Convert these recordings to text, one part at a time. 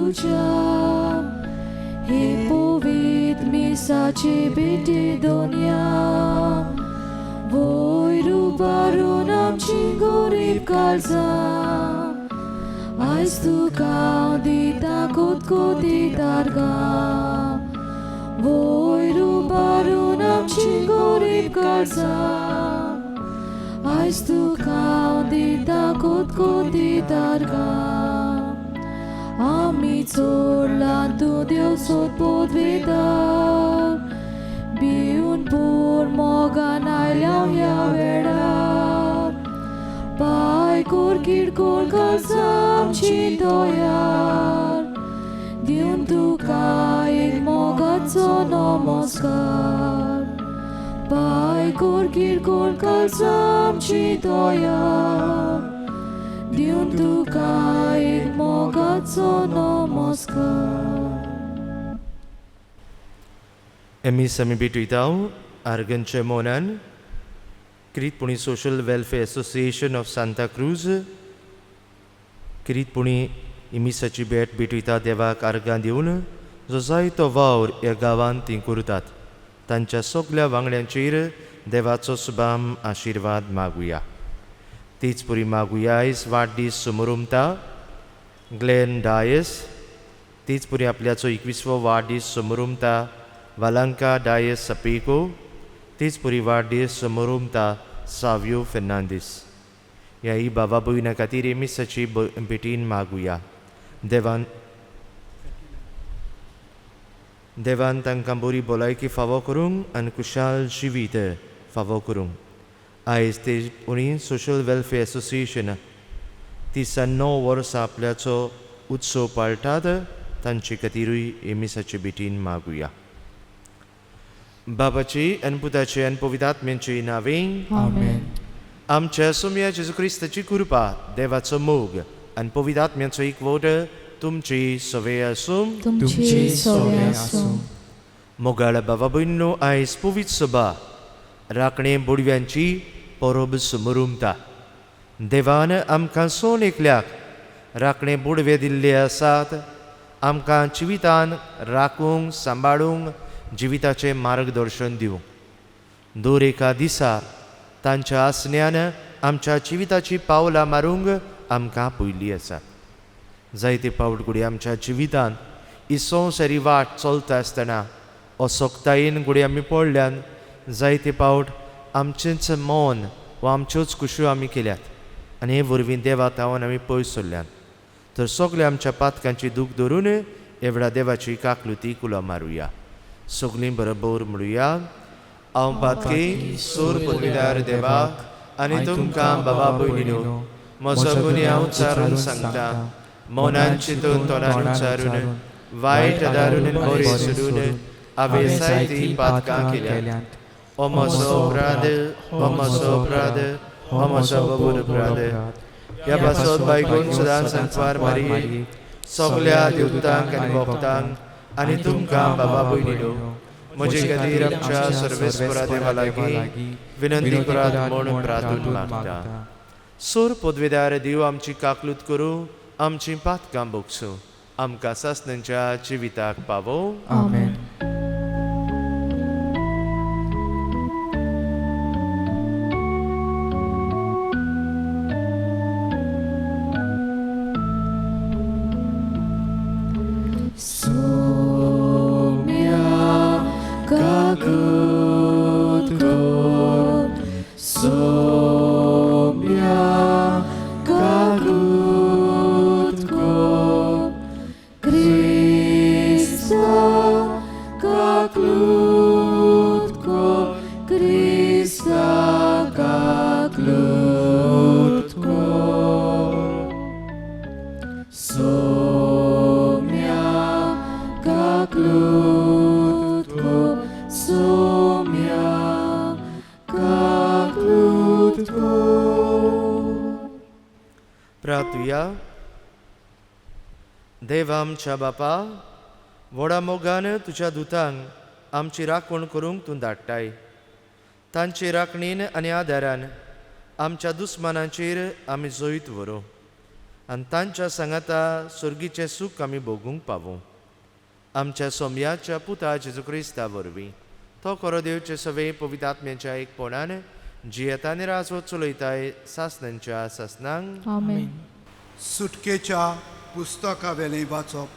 तुझ्या हे पवित्र मिसाचे बेटे दोन्या वयर उबारून आमची गरीब काळजां आयज तुका दिता कोतकोतीत आर्गां वयर उबारून आमची गरीब काळजां आयज तुका दिता कोतकोतीत आर्गां आमी चोडला तूं देव सोद पोदवेदार भिवन पोर मोगान आयल्या ह्या वेळार पाय कोर किरकोळ काळजां आमची तोयार दिवन तुका एक मोगाचो नमस्कार पाय कोर किरकोळ काळजां आमची तोयार दिवन तुका एक मोगाचो नमस्कार. Emis ami bituitaw, argan Chemonan, Kirit Puni Social Welfare Association of Santa Cruz, Kirit Puni imisachi bet bituita devak argan diun, zozai to vaur या गावान ती करतात. तांच्या सगळ्या वांगड्यांचेर देवाचो सुभाम आशीर्वाद मागुया. तीच पुरी मागुया आयज वाडदीस समोरुमता ग्लेन डायस, तीच पुरी आपल्याचो 21वो वाडदीस समोरुमता वालांका डायस सपेको, तीच पुरी वाडदीस समोरुमता सावियो फेर्नांदीस. ह्या ही बाबा भयणा खातीर एमिसाची बेटीन मागुया. देवान तांकां बरी भलायकी फावो करूंक आनी कुशाल जिवीत फावो करूंक. आयज ते पुणी सोशल वेलफेअर असोसिएशन 39 वर्सां आपल्याचो उत्सव पाळटात. तांचे खातीरूय एमिसाचे बेटीन मागुया. बाबाचे आनी पुताचे आनी पवित्रात्म्याचे नांवें आमेन. आमच्या सोम्या जेजू क्रिस्ताची कृपा, देवाचो मोग आनी पवित्रात्म्याचो एकवट तुमची सवय आसूं. तुमची सवय आसूं. मोगाळ बाबा भयणो, आयज पवित्र सभा राखणे बोडव्यांची परब समोरुमता. देवान आमकां सोन एकल्याक राखणे बोडवे दिल्ले आसात. आमकां जिवितान राखूंक सांबाळूंक जिविताचें मार्गदर्शन दिवंक. दर एका दिसा तांच्या आसण्यान आमच्या जिविताची पावलां मारूंक आमकां पयलीं आसात. जायते फावट घडये आमच्या जिवितान ही संवसारी वाट चलता आसतना असोक्तायेन घडये आमी पडल्यान जायते फावट आमचेंच मौन वा आमच्योच कुश्यो आमी केल्यात आनी हे वरवीं देवा तावन आमी पयस सरल्यात. तर सगळ्या आमच्या पातकांची दूख धरून एवढा देवाची काकलुती कुलो मारुया. सगळीं बरोबर म्हणुया. हांव पातकी सोर पदवीदार देवाक आनी तुमकां बाबा भयणीनो म्हजो गुन्हे हांव उच्चारून सांगता. मौनान चिंतून तोंडान उच्चारून वायट दारून बरें सोडून हांवें जायतीं पातकां केल्यात. ओ म्हजो अपराध, ओ म्हजो अपराध, ओ म्हजो बबूर अपराध. ह्या पासत बायकोन सदांच सांकवार मारी सगळ्या देवतांक आनी भक्तांक आनी तुमकां बाबा भयणीनो म्हजे खातीर आमच्या सर्वेस्परा देवा लागीं विनंती करात म्हूण प्रार्थना मागता. सोर पदवेदार देव आमची काकलूत करूं, आमची पातकां भोगसूं, आमकां सासणांच्या जिविताक पावो. आमेन. प्रार्थुया. देव आमच्या बापा, व्हडा मोगान तुज्या दुतांक आमची राखण करूंक तूं धाडटाय. तांचे राखणेन आनी आदारान आमच्या दुस्मानांचेर आमी जैत व्हरो. आनी तांच्या सांगाता सुर्गीचें सूख आमी भोगूंक पावूं. आमच्या सोम्याच्या पुता जेजू क्रिस्ता वरवीं तो खरो देवचे सवे पवित्र आत्म्याच्या एकपणान जियेता आनी राजवत चलयताय सासणांच्या सासणांक. आमेन. सुटकेच्या पुस्तका वेलें वाचप.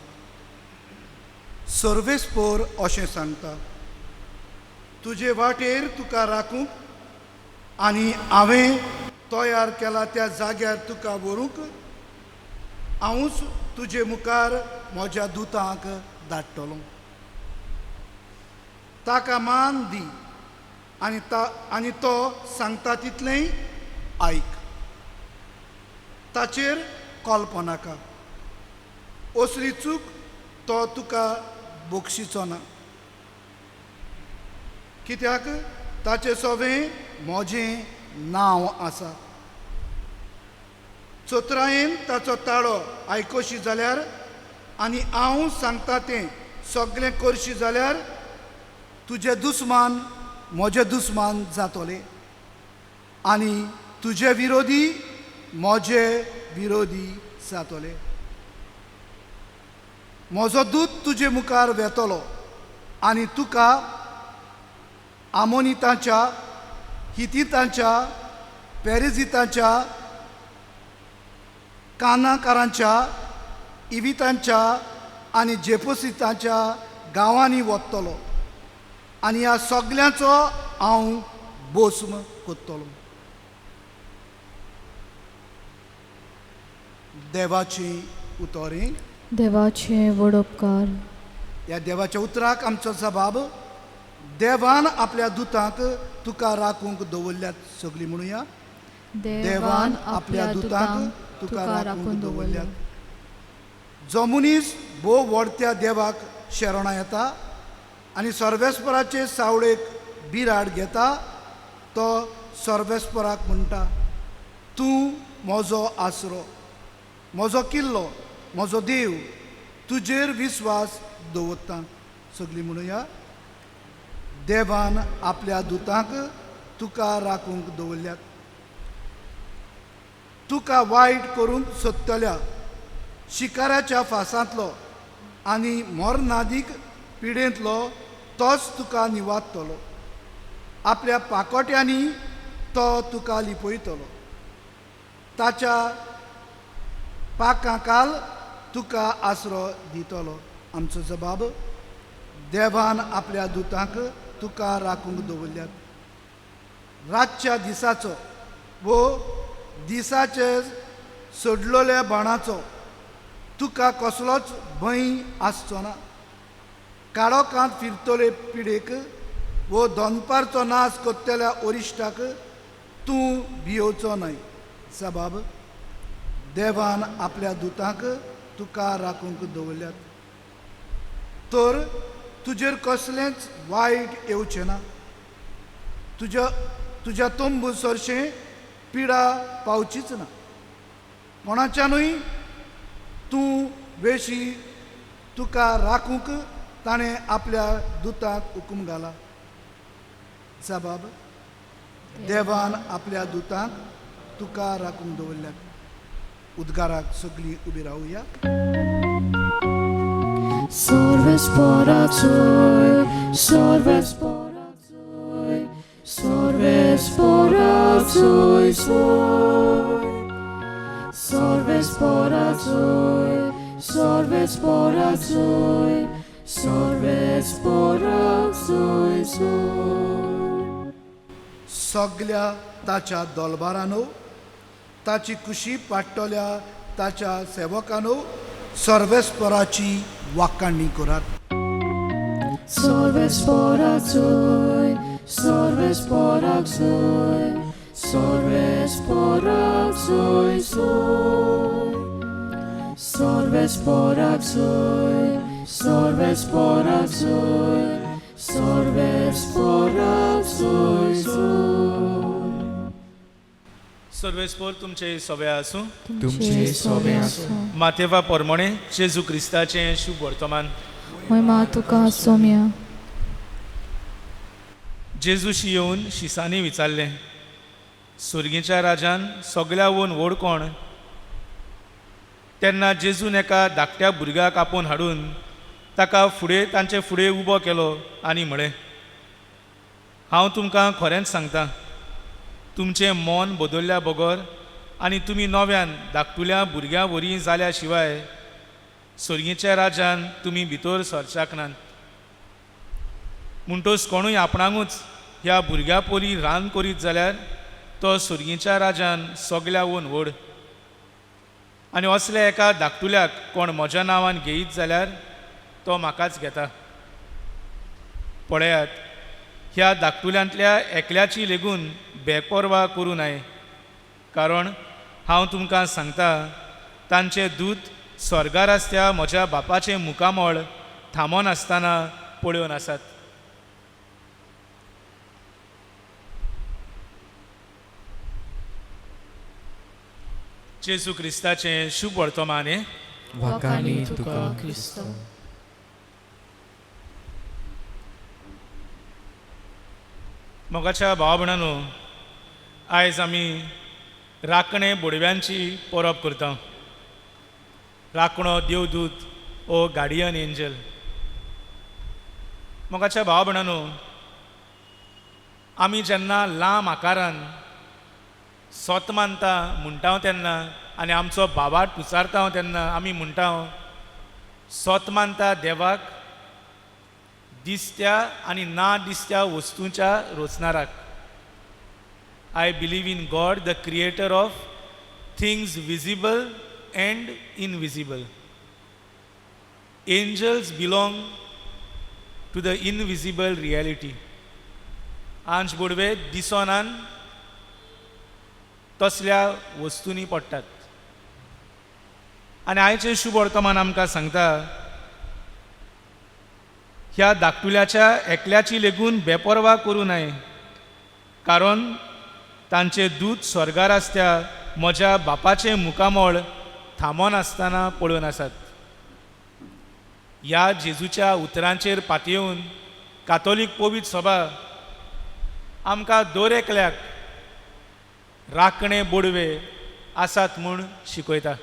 सर्वेस्पोर अशें सांगता, तुजे वाटेर तुका राखूंक आनी हांवें तयार केला त्या जाग्यार तुका व्हरूंक हांवूच तुजे मुखार म्हज्या दुतांक धाडटलों. ताका मान दी आनी तो सांगता तितलेंय आयक. ताचेर कॉल्प नाका. असली चूक तो तुका बक्षिचो ना, कित्याक ताचे सवें म्हजें नांव आसा. चोत्रायेन ताचो ताळो आयकोशी जाल्यार आनी हांव सांगता तें सगळें करशी जाल्यार तुजे दुस्मान म्हजे दुस्मान जातले आनी तुजे विरोधी म्हजे विरोधी जातले. म्हजो दूत तुजे मुखार वेतलो आनी तुका आमोनितांच्या, हितीतांच्या, पेरिजितांच्या, कानाकारांच्या, इवितांच्या आनी जेपुसितांच्या गांवांनी वतलो आनी ह्या सगळ्यांचो हांव भस्म कोत्तलो. देवाची उतोरी. देवाचे व्हड उपकार. ह्या देवाच्या उतराक आमचो जबाब, देवान आपल्या दुतांक तुका राखूंक दवरल्यात सगळीं म्हणुया. देवान आपल्या दुतांक तुका राखूंक दवरल्यात. जो मनीस भोव व्हडत्या देवाक शरणा येता आनी सर्वेस्पराचे सावळेक बिराड घेता तो सर्वेस्पराक म्हणटा, तूं म्हजो आसरो, म्हजो किल्लो, म्हजो देव, तुजेर विस्वास दवरता. सगळीं म्हणुया. देवान आपल्या दुतांक तुका राखूंक दवरल्यात. तुका वायट करूंक सोदतल्या शिकाराच्या फासांतलो आनी मोरनादीक पिडेंतलो तोच तुका निवाडटलो. आपल्या पाकोट्यांनी तो तुका लिपयतलो. ताच्या पाकांकाल तुका आसरो दितलो. आमचो जबाब, देवान आपल्या दुतांक तुका राखूंक दवरल्यात. रातच्या दिसाचो वो दिसाचे सोडलोल्या बाणाचो तुका कसलोच भंय आसचो ना. काळोखांत फिरतले पिडेक वो दोनपारचो नाश कोत्तेल्या ओरिश्टाक तूं भियोवचो न्हय. जबाब, देवान आपल्या दुतांक तुका राखूंक दवरल्यात. तर तुजेर कसलेंच वायट येवचें ना. तुज्या तोंबू सरशें पिडा पावचीच ना. कोणाच्यानूय तूं वेशी तुका राखूंक ताणें आपल्या दुतांक हुकूम घाला. जबाब, देवान आपल्या दुतांक तुका राखूंक दवरल्यात. उद्गाराक सगळीं उबी रावुया. Sorvesporatoi, sorvesporatoi, sorvesporatoi, sorvesporatoi, sorvesporatoi, sorvesporatoi. सगळ्या ताच्या दोलबारांनो, ताची कुशी पाडटल्या ताच्या सेवकांनो सर्वेस्पराची वाखाणणी करात. Sorvesporatoi, sorvesporatoi, sorvesporatoi, sorvesporatoi, sorvesporatoi, sorvesporatoi. सर्वेस्पोर तुमचे सवे आसूं. तुमचे सोबे आसूं. मातेवा पोरमोणे जेजू क्रिस्ताचें शुभ वर्तमान. महिमा तुका सोम्या. जेजूशी येवन शिसांनी विचारलें, सुर्गेच्या राजान सगळ्या वोन व्हड कोण? तेन्ना जेजून एका धाकट्या भुरग्याक आपोवन हाडून ताका तांचे फुडें उबो केलो आनी म्हळें, हांव तुमकां खरेंच सांगतां, तुमचें मन बदल्ल्या बगर आनी तुमी नव्यान धाकटुल्या भुरग्यां वरी जाल्या शिवाय सर्गीच्या राज्यान तुमी भितर सरच्याक नात. म्हणटच कोणूय आपणाकूच ह्या भुरग्या पोली रान करीत जाल्यार तो सर्गीच्या राज्यान सगल्यावन व्हड. आनी असल्या एका धाकटुल्याक कोण म्हज्या नांवान घेयत जाल्यार तो म्हाकाच घेता. पळयात, ह्या धाकटुल्यांतल्या एकल्याची लेगून बेपरवा करूं नये, कारण हांव तुमकां सांगतां, तांचे दूत स्वर्गार आसत्या म्हज्या बापाचें मुखामळ थांबोन आसतना पळयोन आसात. जेजू क्रिस्ताचें शुभ वर्तमान. वखाणी तुका क्रिस्त. मोगाच्या भावा भयणांनो, आयज आमी राखणे बोडव्यांची परब करता. राखणो देवदूत ओ गार्डियन एंजल. मोगाच्या भावा भयणांनो, आमी जेन्ना लांब आकारान सोत मानता म्हणटा तेन्ना आनी आमचो बाबाट उचारता तेन्ना आमी म्हणटा, सोत मानता देवाक दिसत्या आनी ना दिसत्या वस्तूंच्या रोचणाराक. I believe in God the creator of things visible and invisible. Angels belong to the invisible reality. आंज बोडवे दिसोनान तसल्या वस्तूंनी पडटात. आनी आयचें शुभ वर्तमान आमकां सांगता, ह्या धाकटुल्याच्या एकल्याची लेगून बेपरवा करूं नये, कारण तांचे दूत स्वर्गार आसत्या म्हज्या बापाचें मुखामळ थांबोन आसतना पळयोन आसात. ह्या जेजूच्या उतरांचेर पातयेवन कातोलीक पवित्र सभा आमकां दर एकल्याक राखणे बोडवे आसात म्हूण शिकयता.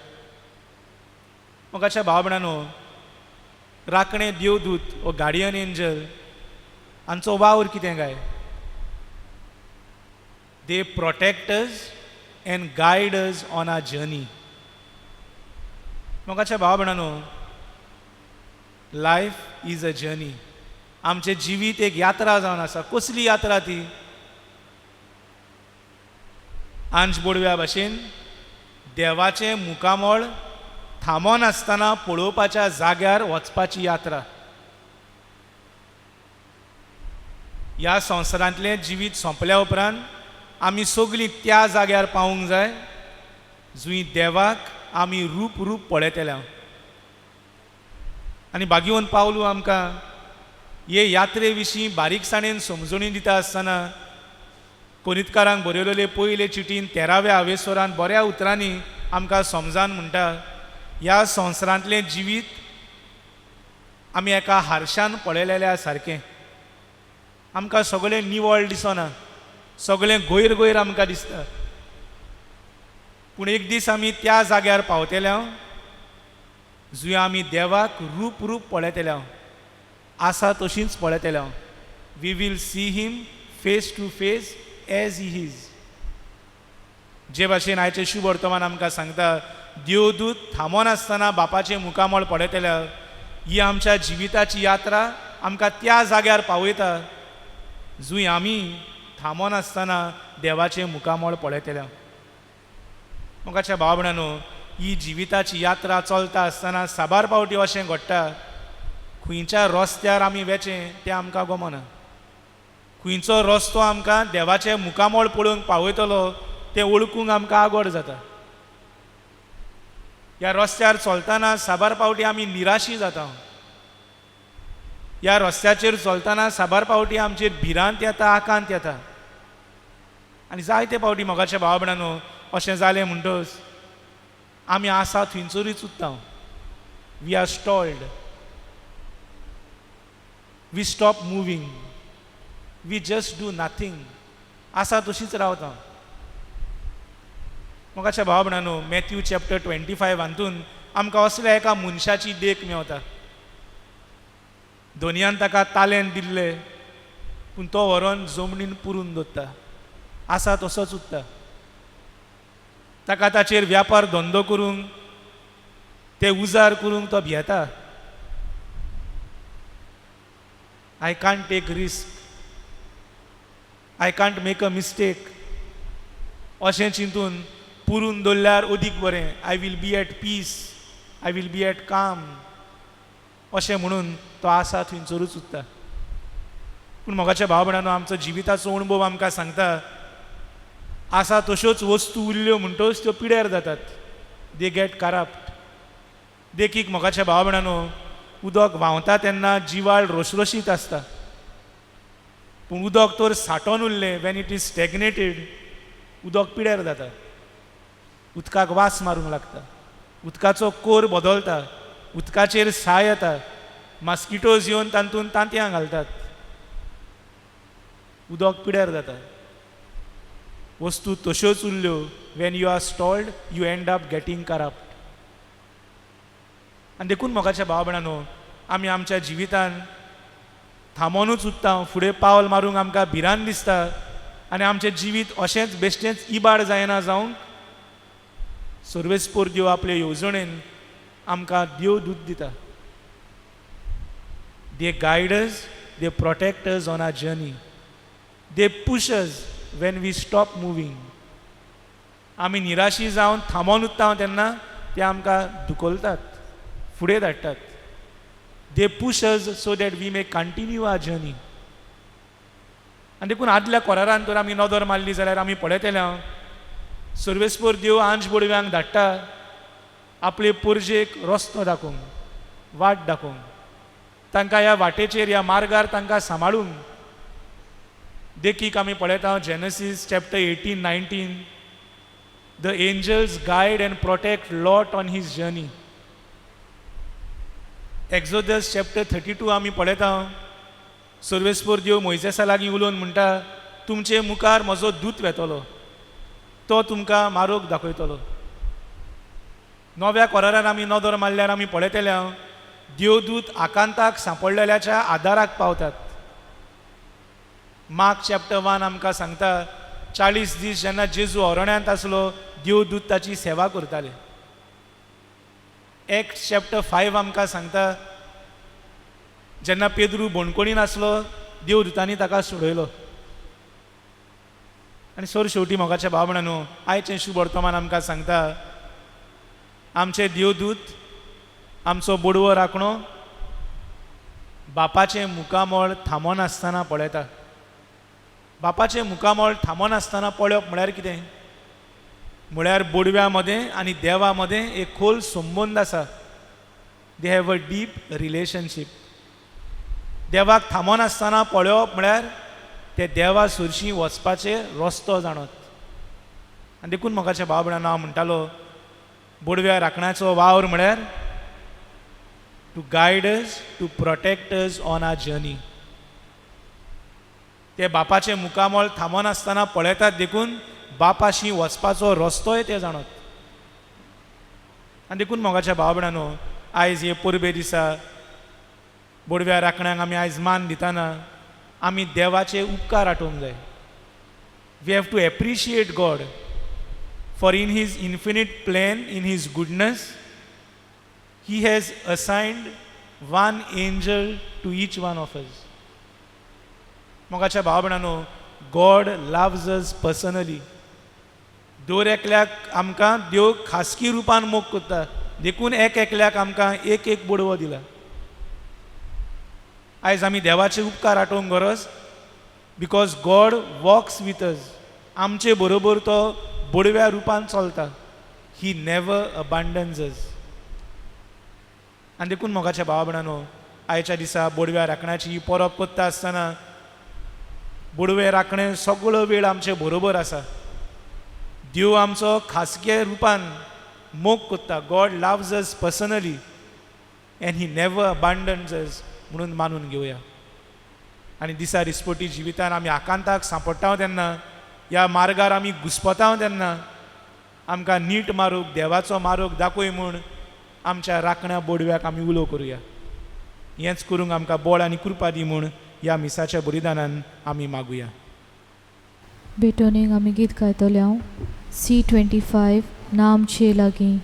मोगाच्या भावा भयणांनो, राखणे देवदूत ओ गार्डियन एंजल हांचो वावर कितें काय? They protect us and guide us on our journey. मोगाच्या भावा भयणांनो, लायफ इज अ जर्नी. आमचें जिवीत एक यात्रा जावन आसा. कसली यात्रा ती? आंज बोडव्या भाशेन देवाचें मुखामळ थांबोन आसतना पळोवपाच्या जाग्यार वचपाची यात्रा. ह्या संवसारांतलें जिवीत सोंपल्या उपरांत आमी सगळीं त्या जाग्यार पावूंक जाय जंय देवाक आमी रूप रूप पळयतल्या. आनी भाग्यवन पावलू आमकां हे यात्रे विशीं बारीकसाणेन समजणी दिता आसतना कोरिंतकारांक बरयलेले पयले चिटीन 13व्या आवेसोरान बऱ्या उतरांनी आमकां समजावन म्हणटा, ह्या संवसारांतलें जिवीत आमी एका हारशान पळयलेल्या सारकें. आमकां सगळें निवळ दिसना, सगळें गोयर गोयर आमकां दिसता. पूण एक दीस आमी त्या जाग्यार पावतल्या जंय आमी देवाक रूप रूप पळयतल्या, आसा तशींच पळयतल्या. We will see him face to face as he is. जे भाशेन आयचें शुभ वर्तमान आमकां सांगता, देवदूत थांबोन आसतना बापाचें मुखामळ पळयतल्या. ही आमच्या जिविताची यात्रा आमकां त्या जाग्यार पावयता जंय आमी थांबोन आसतना देवाचें मुखामळ पळयतल्या. मोगाच्या भावा भयणांनो, ही जिविताची यात्रा चलता आसतना साबार पावटी अशें घडटा, खंयच्या रस्त्यार आमी वेचें तें आमकां गमना. खंयचो रस्तो आमकां देवाचें मुखामळ पळोवंक पावयतलो तें वळखूंक आमकां आगोड जाता. ह्या रस्त्यार चलतना साबार पावटी आमी निराशी जाता. ह्या रस्त्याचेर चलतना साबार पावटी आमचेर भिरांत येता, आकांत येता. आनी जायते पावटी मोगाच्या भावा भयणांनो अशें जालें म्हणटच आमी आसा थंयसरूच उरता. We are stalled. We stop moving. We just do nothing. आसा तशीच रावता. मोगाच्या भावा भयणांनो, मॅथ्यू चॅप्टर 25 हातून आमकां असल्या एका मनशाची देख मेवता. दोनयान ताका तालेंत दिल्ले पूण तो व्हरोन जमनीन पुरून दवरता. आसा तसोच उत्ता. ताका ताचेर व्यापार धंदो करूंक ते उजार करूंक तो भियेता. I can't take risk, I can't make a mistake अशें चिंतून पुरून दवरल्यार अदीक बरें. I will be at peace, I will be at calm अशें म्हणून तो आसा थंयसरूच उत्ता. पूण मोगाच्या भाव भयणांनो, आमचो जिविताचो अणभव आमकां सांगता आसा तश्योच वस्तू उरल्यो म्हणटच त्यो पिड्यार जातात. They get corrupt. देखीक मोगाच्या भाव भयणांनो, उदक व्हांवता तेन्ना जिवाळ रोसरोशीत आसता. पूण उदक तर सांठोवन उरलें, वेन इट इज स्टॅग्नेटेड, उदक पिड्यार जाता. उदकाक वास मारूंक लागता. उदकाचो कोर बदलता. उदकाचेर साय येता. मास्किटोज येवन तातूंत तांतयां घालतात. उदक पिड्यार जाता. वस्तू तश्योच उरल्यो. When you are stalled you end up getting corrupt. आनी देखून मोगाच्या भाव भयणांनो, आमी आमच्या जिवितान थांबोनूच उत्ता. फुडें पावल मारूंक आमकां भिरांत दिसता. आनी आमचें जिवीत अशेंच बेश्टेंच इबाड जायना जावंक सर्वेस्पोर देव आपले येवजणेन आमकां देव दूत दिता. They guide us, they protect us on our journey. They push us when we stop moving. आमी निराशी जावन थांबोन उत्ता तेन्ना ते आमकां धुकलतात, फुडें धाडटात. They push us so that we may continue our journey. आनी देखून आदल्या कोरारान तर आमी नदर मारली जाल्यार आमी पळयतले सर्वेस्पोर देव आंज बोडव्यांक धाडटा आपले पोरजेक रस्तो दाखोवंक, वाट दाखोवंक, तांकां ह्या वाटेचेर ह्या मार्गार तांकां सांबाळूंक. देखीक आमी पळयता Genesis chapter 18-19, the angels guide and protect Lot on his journey. Exodus chapter 32 आमी पळयता सर्वेस्पोर देव मोइसेसा लागीं उलोवन म्हणटा, तुमचे मुखार म्हजो दूत वेतलो, तो तुमकां मार्ग दाखयतलो. नव्या कोरारान आमी नदर मारल्यार आमी पळयतले देवदूत आकांताक सांपडलेल्याच्या आदाराक पावतात. मार्क चॅप्टर 1 आमकां सांगता 40 दीस जेन्ना जेजू अरण्यांत आसलो देवदूत ताची सेवा करताले. एक्ट चॅप्टर 5 आमकां सांगता जेन्ना पेद्रू बोणकोणीन आसलो देवदूतांनी ताका सोडयलो. आनी सर शेवटी मोगाच्या भाव भयणांनो, आयचें शुभ वर्तमान आमकां सांगता आमचे देवदूत आमचो बोडवो राखणो बापाचें मुखामळ थांबोन आसतना पळयता. बापाचें मुखामळ थांबोन आसतना पळोवप म्हळ्यार कितें? म्हळ्यार बोडव्या मदें आनी देवा मदें एक खोल संबंद आसा. They have a deep relationship. देवाक थांबोन आसतना पळोवप म्हळ्यार ते देवा सुरशीं वचपाचे रस्तो जाणत. आनी देखून मोगाच्या भाव भयणांनो, हांव म्हणटालो बोडव्या राखण्याचो वावर म्हळ्यार to guide us, to protect us on our journey. ते बापाचें मुखामळ थांबोन आसतना पळयतात देखून बापाशी वचपाचो रस्तोय ते जाणत. आनी देखून मोगाच्या भाव भयणांनो, आयज हे परबे दिसा बोडव्या राखण्याक आमी आयज मान दितना आमी देवाचे उपकार आठोवंक जाय. We have to appreciate God for in his infinite plan, in his goodness he has assigned one angel to each one of us. मोगाच्या भाव भयणांनो, गॉड लव्स अस पर्सनली. दर एकल्याक आमकां देव खासगी रुपान मोग करता. देखून एकल्याक आमकां एक एक बोडवो दिला. आयज आमी देवाचे उपकार आठोवंक गरज, बिकॉज गॉड वॉक्स वीथ अस. आमचे बरोबर तो बोडव्या रुपान चलता. ही नेवर अबंडन्स अस. आनी देखून मोगाच्या भाव भयणांनो, आयच्या दिसा बोडव्या राखण्याची ही परब करता आसतना बोडवे राखणे सगळो वेळ आमचे बरोबर आसा. देव आमचो खासगे रुपान मोग करता. God loves us personally and he never abandons us म्हणून मानून घेवया. आनी दिसा दिसपटी जिवितान आमी आकांताक सांपडटा तेन्ना, ह्या मार्गार आमी घुस्पता तेन्ना आमकां नीट मारूक, देवाचो मारूक दाखय म्हूण आमच्या राखण्या बोडव्याक आमी उलो करुया. हेंच करूंक आमकां बळ आनी कृपा दी म्हूण ह्या मिसाच्या बलिदानान आमी मागुया. बेटोनीक आमी गीत गायतले हांव C25 नामचे लागीं.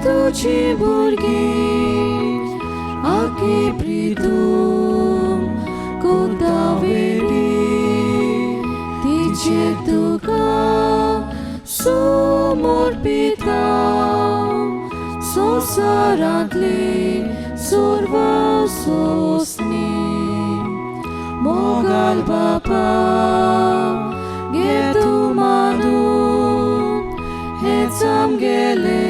तुझी भुरगीं आकी प्रितूम कोतावेली तिचे तुका समर्पिता संवसारांतली सर्व सोसणी मोगाल बापा घे तूं मानून हेच आमगेले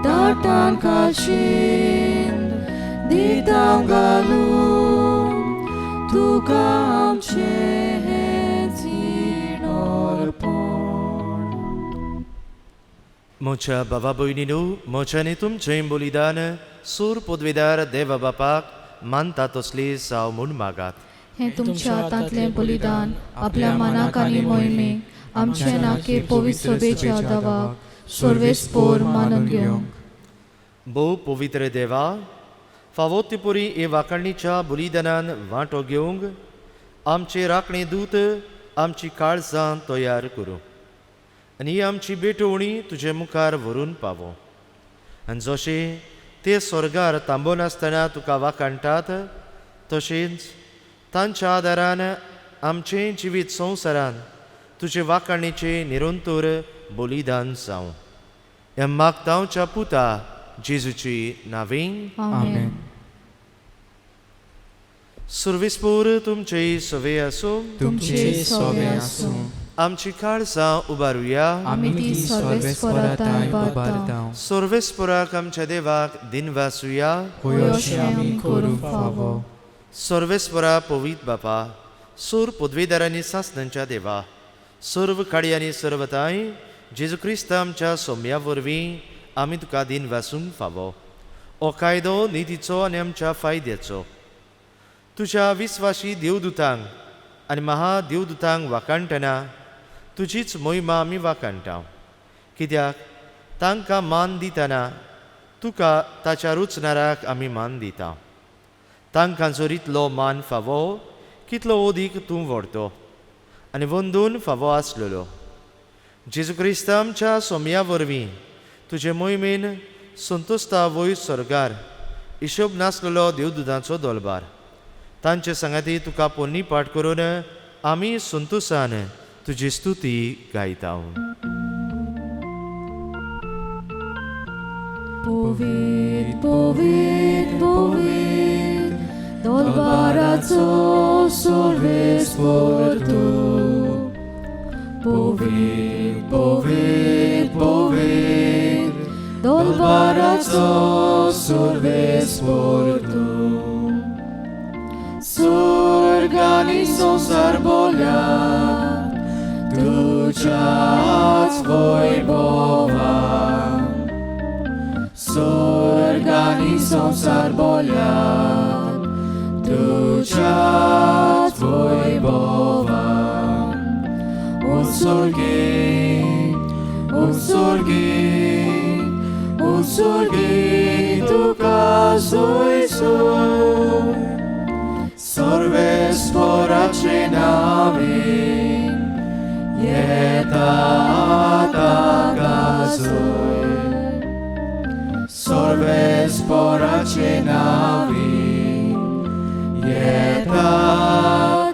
ताटान काशीन दितां घालून तुका आमचे हें जिणोरपण. म्हज्या भावा भयणीनो, म्हजें आनी तुमचें बलिदान सूर पदवेदार देवा बापाक मानता तसली जाव म्हूण मागात. हें तुमच्या हातांतलें बलिदान आपल्या मनाक आनी मोहिमेक आमचे नाके पवित्र सभेच्या आदावाक सर्वेस्पोर मानून घेवंक. भोव पवित्र देवा, फावो ती पुरी हे वाखणणीच्या बलिदानान वांटो घेवंक आमचे राखणे दूत आमची काळजां तयार करूं आनी आमची बेटवणी तुजे मुखार व्हरून पावो. आनी जशें ते स्वर्गार थांबून आसतना तुका वाखणटात तशेंच तांच्या आदारान आमचें जिवीत संवसारान तुजे वाखणणीचें निरंतर बलिदान जावं. ह्या मागतांच्या पुता जेजूची नांवें. आमेन. सर्वेस्पोर तुमचे सवे आसूं. तुमचे सोबे आसूं. आमची काळजां उबारुया. आमी ती सर्वेस्पराताय बारतांव. सर्वेस्पोराक आमच्या देवाक दिन वासुया. होय अशें आमी करूंक फावो. सर्वेस्परा पवित्र बापा, सूर पदवेदारांनी सासणांच्या देवा, सर्व काळी आनी सर्वताय जेजू क्रिस्त आमच्या सोम्या वरवीं आमी तुका दिन वासूंक फावो. हो कायदो नितीचो आनी आमच्या फायद्याचो तुज्या विस्वाशी देवदूतांक आनी महादेवदूतांक वाखणटना तुजीच मोहिमा आमी वाखणटा. कित्याक तांकां मान दितना तुका ताच्या रुचणाराक आमी मान दिता. तांकां जर इतलो मान फावो कितलो ओदीक तूं व्हरतो आनी वंदून फावो आसलेलो. जेजू क्रिस्त आमच्या सोम्या वरवीं तुजे मोहिमेन संतोस्ता वयर सरगार हिशोब नासलेलो देवदूतांचो दोलबार तांचे सांगाती तुका पोन्नी पाठ करून आमी संतोशान तुजी स्तुती गायता. Povid, povid, povid, dolbaraco solvespor tu. Povid, povid, povid, dolbaraco solvespor tu. Sorgani sonsar bolia, tuciac vojbowa. Sorgani sonsar bolia, tuciac vojbowa. Utsorgi tuka soisoi. Sorve sporace nami, jeta takazoi. Sorve sporace nami, jeta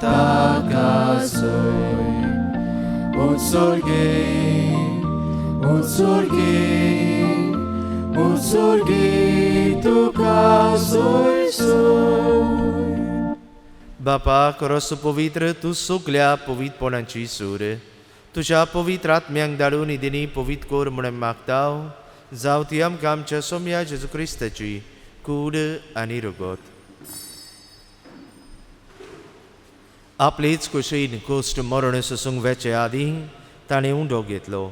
takazoi. Utsorgi tuka soisoi. बापा खरोच पवित्र तूं सगल्या पवित्रपणाची सूर तुज्या पवित्र आत्म्यांक धाडून इदिनी पवित्र कोर म्हणून मागता. जावं ती आमकां आमच्या सोम्या जेजू क्रिस्ताची कूड आनी रगत. आपलीच कुशीन कोश्ट मरण सोसूंक वेचे आदीं ताणें उंडो घेतलो.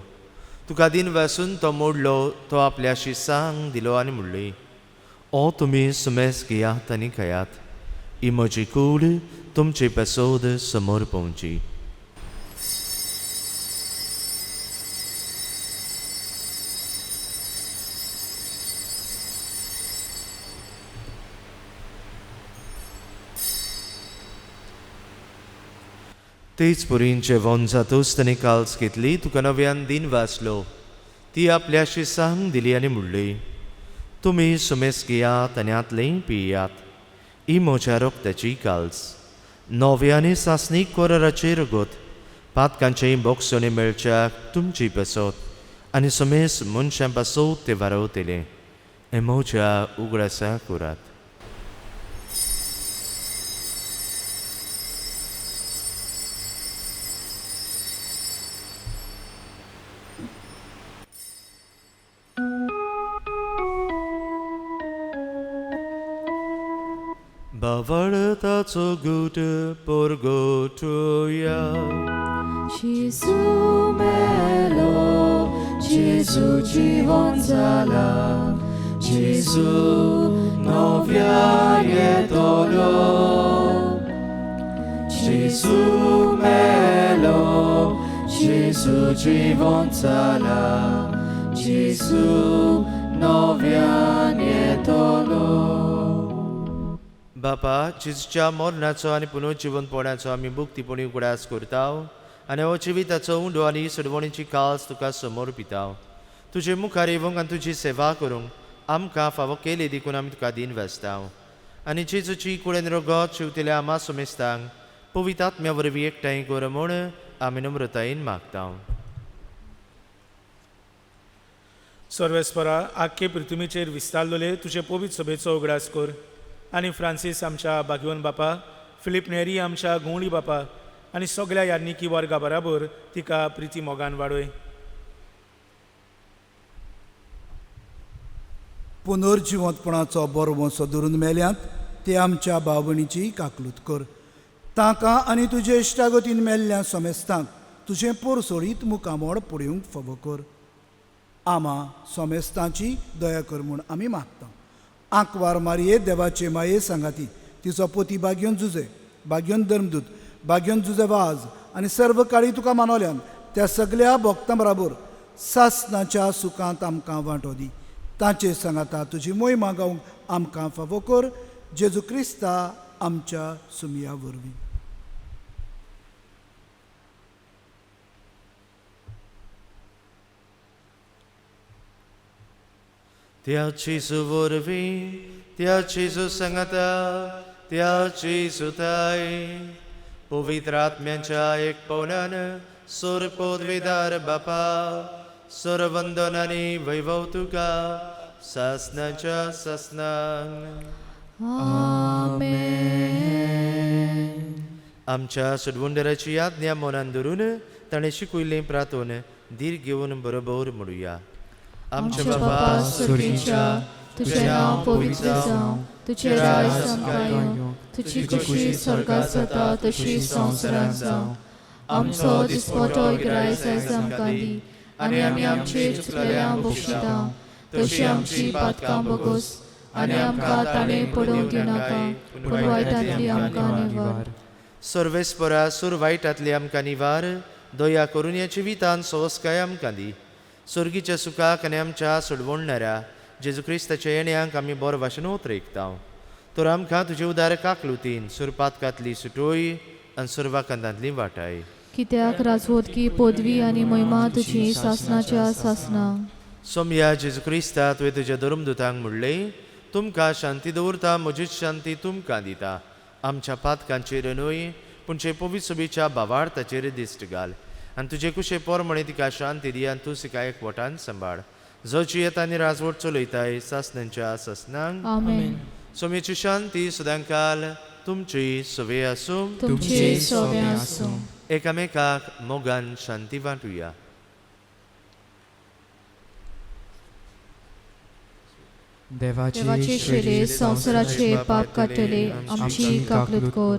तुका दिन वासून तो मोडलो, तो आपल्या शिसांक दिलो आनी म्हणली, ओ तुमी सुमेस घेयात आनी खायात, ही म्हजी कूड तुमची पेसोद समोर पोवची. तेच पुरीन जेवण जातूच ताणें काल्स घेतली, तुका नव्यान दिन वाचलो. ती आपल्या शिसांक दिली आनी म्हणली, तुमी सुमेस घेयात आनी आतलें पियात, ही म्हज्या रोगताची काल्स. नवे आनी सासणीक कोराराचे रगत पातकांचेय बोगसोनी मेळच्याक तुमची पेसोत आनी सुमेस मनशां पासोत ते वारवतले. हें म्हज्या उगडासा करात. Bavartaco gute porgotuja. Jezu melo, Jezu żywon zala, Jezu nowia jedolo. Jezu melo, Jezu żywon zala, Jezu nowia jedolo. बापा, जेजूच्या मरणाचो आनी पुनर्जिवनपणाचो आमी मुक्तीपणी उगडास करताव आनी हो जिविताचो उंडो आनी सडवणीची काल्स तुका समोर पिताव. तुजे मुखार येवंक आनी तुजी सेवा करूंक आमकां फावो केले देखून आमी तुका दिन वेस्ताव. आनी जेजूची कुळेन रगत शिवतल्या आमा सुमेस्तांक पवित्र आत्म्या वरवीं एकठांय कर म्हूण आमी नम्रतायेन मागताव. सर्वेस्परा, आख्खे पृथ्वीचेर विस्तारलोले तुजे पवित्र सभेचो उगडास कर. आनी फ्रांसीस आमच्या भाग्यवन बापा, फिलीप नेरी आमच्या गुंवळी बापा आनी सगळ्या यान्निकी वर्गा बराबर तिका प्रिती मोगान वाडय. पुनर्जिवंतपणाचो बरो वंसो धरून मेल्यांत ते आमच्या भाव भयणीची काकलूत कर. तांकां आनी तुजे इश्टागतीन मेल्ल्या सोमेस्तांक तुजें पोरसोळीत मुखामोड पळोवंक फावो कर. आमा सोमेस्तांची दया कर म्हूण आमी मागता. आंकवार मारये देवाचे माये सांगाती, तिचो पोती भाग्योन जुजे, भाग्योन धर्मदूत, भाग्योन जुजे वाज आनी सर्व काळी तुका मानवल्यान त्या सगळ्या भक्तां बराबर सासणाच्या सुखांत आमकां वांटो दी. तांचे सांगाता तुजी मोहिमा गावंक आमकां फावो कर. जेजू क्रिस्ता आमच्या सुमया वरवीं. त्याची सुवरवी, त्याची सुसंगता, त्याची सुताय पवित्र आत्म्याच्या एक पवनान सोर पदवीदार बापा, सोर वंदन आनी वैभव तुका सासनाच्या सासनांक. आमेन. आमच्या सडवंडराची आज्ञा मनान धरून ताणें शिकयलें प्रार्थोन दीर घेवन बरोबर म्हणुया. आमच्या बापा सुर्गीच्या, तुझें नांव पवित्र जावं, तुजें राज समकायो, तुजी कुशी स्वर्गांत जाता तशी संवसारांत जावं. आमचो दिसपतो गिरायस आयज आमकां दी आनी आमी आमचेर चुकलेल्यांक बक्षितां, तशी आमची पातकां बोगोस आनी आमकां ताणें पडोवंक दिनाका, पूण वायटांतली आमकां निवार. सर्वेस्परा, सूर वायटांतली आमकां निवार, दया करून ह्या जिवितान सोवस्काय आमकां दी. सर्गीच्या सुखाक आनी आमच्या सोडवणाऱ्या जेजू क्रिस्ताच्या येण्याक आमी बरो भाशेन उतरयताव. तर आमकां तुजे उदार काकलुतीन सुरपातकांतली सुटोय आनी सुरवाकांतांतली वाटाय. कित्याक राजवोदकी पदवी आनी महिमा तुजी सासनाच्या सासनां. सोम्या जेजू क्रिस्ता तुवें तुज्या धर्मदुतांक म्हणलें, तुमकां शांती दवरता, म्हजीच शांती तुमकां दिता. आमच्या पातकांचेर न्हय पूण जे पवित्र सभेच्या भावार्थाचेर दिश्ट घाल आनी तुजे कुशे पोरमणे तिका शांती दी आनी तूं सिका एकवटान सांबाळ. जोची येता आनी राजवट चलयताय सासनांच्या सासनांक. आमेन. सोम्याची शांती सदांकाल तुमची सवे आसूं. तुमची सवे आसूं. एकामेकाक मोगान शांती वांटुया. देवाचे शेले संसाराचे पाप काटले आमची काकलूत कोर.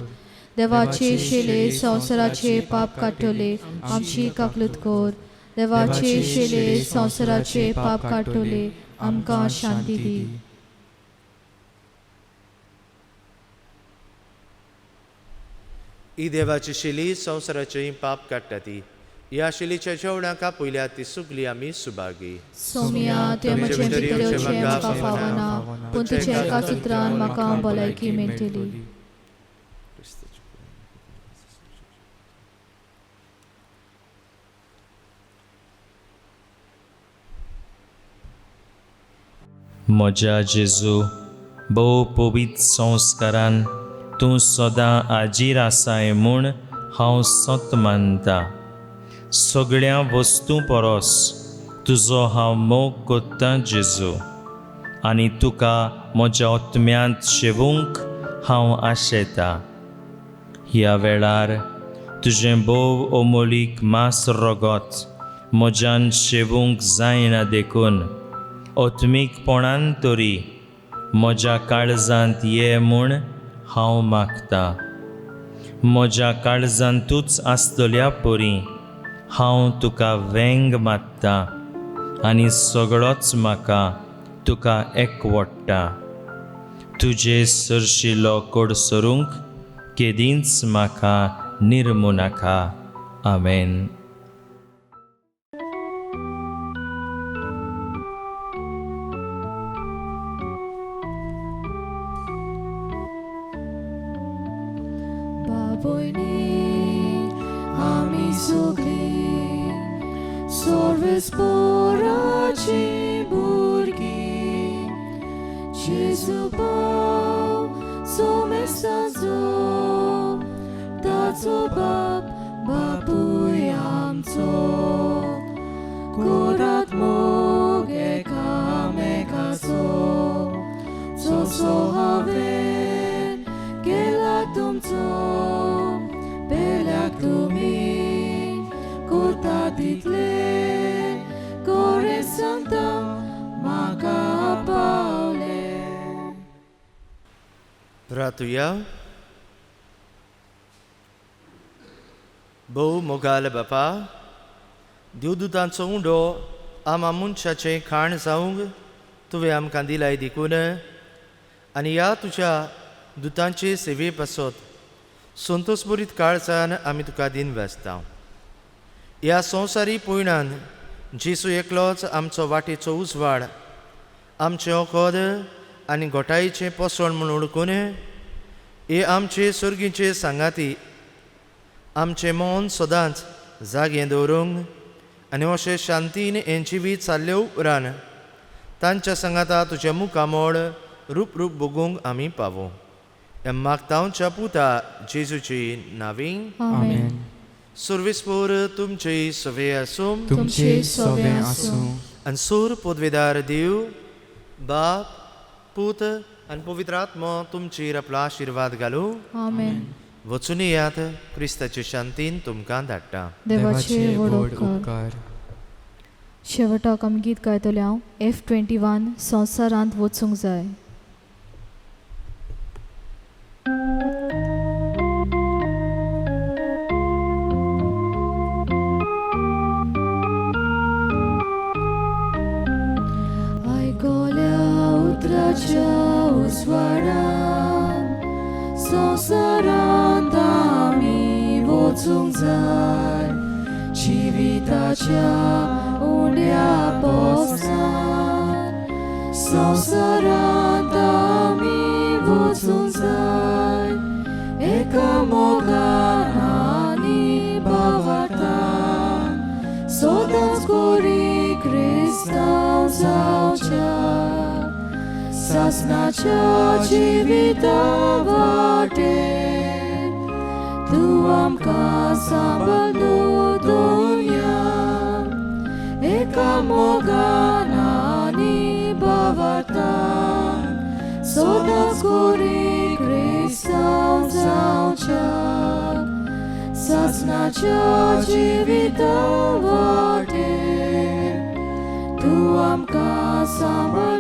देवाचे शेले संसाराचे पाप काटले आमची काकलूत कोर. देवाचे शेले संसाराचे पाप काटले आमकां शांती दी. ही देवाची शिली संवसाराचें पाप काडटा ती. ह्या शिलीच्या जेवणाका पयल्या ती सुकली आमी सुभागी. सोमिया तुवें म्हजें भितर येवचें म्हाका फावना, पूण तुज्या एका सुत्रान म्हाका भलायकी मेळटली. म्हज्या जेजू, भोव पवित्र संस्कारान तूं सदां आजीर आसाय म्हूण हांव सत मानता. सगळ्या वस्तू परस तुजो हांव मोग कोत्तां जेजू, आनी तुका म्हज्या आत्म्यांत शेवूंक हांव आशेतां. ह्या वेळार तुजें भोव अमोलीक मास रगत म्हज्यान शेवूंक जायना देखून आत्मीकपणान तरी म्हज्या काळजांत ये म्हूण हांव मागतां. म्हज्या काळजांतूच आसतल्या परी हांव तुका वेंग मात्तां आनी सगळोच म्हाका तुका एकवडटा. तुजे सरशिलो कोड सरूंक केदींच म्हाका निर्मू नाका. आमेन. आमी सगळीं सर्वेस्पराची भुरगीं जेजू भाव सोमेस्ताचो ताचो बाप बापूय आमचो कोरात मोग एकामेकाचो जसो हांवें केला तुमचो पेल्याक तुमी कोता दितले कोरे सांगता म्हाका पावले. रातुया. भोव मोगाल बापा, देवदूतांचो उंडो आमा मनशाचें खाण जावंक तुवें आमकां दिलाय देखून, आनी ह्या तुज्या दुतांचे सेवे पासत संतोश बरीत काळजान आमी तुका दिन वेस्तां. ह्या संवसारी पयणान जेजू एकलोच आमचो वाटेचो उजवाड, आमचें ओखद आनी घोटायेचें पोसण म्हूण ओळखून हे आमचे सर्गीचे सांगाती आमचें मन सदांच जागें दवरूंक आनी अशें शांतीन हें जिवीत चालले उपरांत तांच्या सांगाता तुज्या मुखामोड रूप रूप बगूंक आमी पावूं. हें मागतांच्या पुता जेजूची नांवीं. आमेन. सर्वेस्पोर तुमचे सवे आसूं. तुमचे सवे आसूं. आनी सोर पदवेदार देव बाप पूत आनी पवित्र आत्मो तुमचेर आपलो आशिर्वाद घालूं. आमेन. वचून येयात, क्रिस्ताचे शांतीन तुमकां धाडटा. देवाचे व्हड उपकार. शेवटाक आमी गीत गायतले हांव F21 संवसारांत वचूंक जाय. संवसारांत आमी वचूंक जाय जिविताच्या उंड्या पोसनार. संवसारांत आमी वचूंक जाय एका मोगान आनी भावार्थान सदांच कोरी क्रिस्तांव जावच्या. सासणाच्या जिविता वाटेर तूं आमकां सांबाळून दवरया. एका मोगान आनी भावार्थान सदांच कोरी क्रिस्तांव जावच्या. सासणाच्या जिविता वाटेर तूं आमकां सांबाळ